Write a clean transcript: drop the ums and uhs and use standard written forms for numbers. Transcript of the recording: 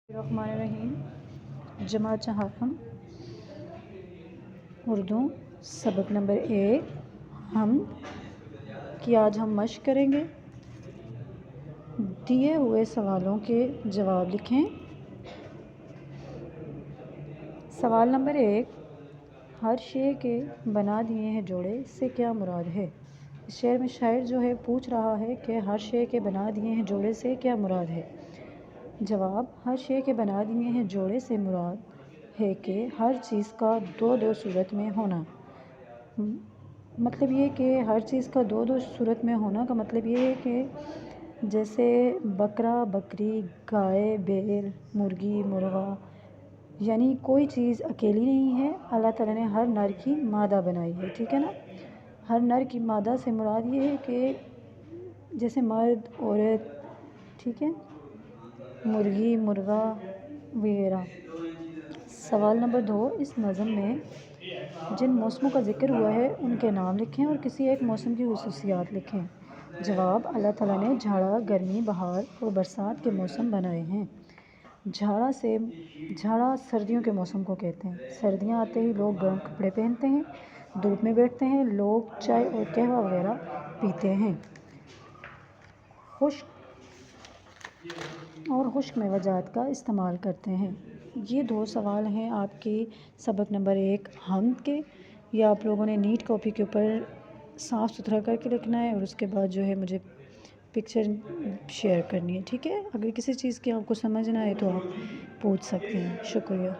الرحمن الرحیم جماعت حکم اردو سبق نمبر 1 ہم کی آج ہم مشق کریں گے۔ دیے ہوئے سوالوں کے جواب لکھیں۔ سوال نمبر 1، ہر شے کے بنا دیے ہیں جوڑے سے کیا مراد ہے؟ اس شعر میں شاعر جو ہے پوچھ رہا ہے کہ ہر شے کے بنا دیے ہیں جوڑے سے کیا مراد ہے؟ جواب، ہر شے کے بنا دیے ہیں جوڑے سے مراد ہے کہ ہر چیز کا دو صورت میں ہونا۔ مطلب یہ کہ ہر چیز کا دو صورت میں ہونا کا مطلب یہ ہے کہ جیسے بکرا بکری، گائے بیل، مرغی مرغا، یعنی کوئی چیز اکیلی نہیں ہے، اللہ تعالیٰ نے ہر نر کی مادہ بنائی ہے، ٹھیک ہے نا۔ ہر نر کی مادہ سے مراد یہ ہے کہ جیسے مرد عورت، ٹھیک ہے، مرغی مرغا وغیرہ۔ سوال نمبر 2، اس نظم میں جن موسموں کا ذکر ہوا ہے ان کے نام لکھیں اور کسی ایک موسم کی خصوصیات لکھیں۔ جواب، اللہ تعالیٰ نے جھاڑا، گرمی، بہار اور برسات کے موسم بنائے ہیں۔ جھاڑا سردیوں کے موسم کو کہتے ہیں۔ سردیاں آتے ہی لوگ گرم کپڑے پہنتے ہیں، دھوپ میں بیٹھتے ہیں، لوگ چائے اور قہوہ وغیرہ پیتے ہیں۔ خشک میوہ جات کا استعمال کرتے ہیں۔ یہ 2 سوال ہیں آپ کے سبق نمبر 1 حمد کے۔ یہ آپ لوگوں نے نیٹ کاپی کے اوپر صاف ستھرا کر کے لکھنا ہے اور اس کے بعد جو ہے مجھے پکچر شیئر کرنی ہے، ٹھیک ہے۔ اگر کسی چیز کی آپ کو سمجھ نہ آئے تو آپ پوچھ سکتے ہیں۔ شکریہ۔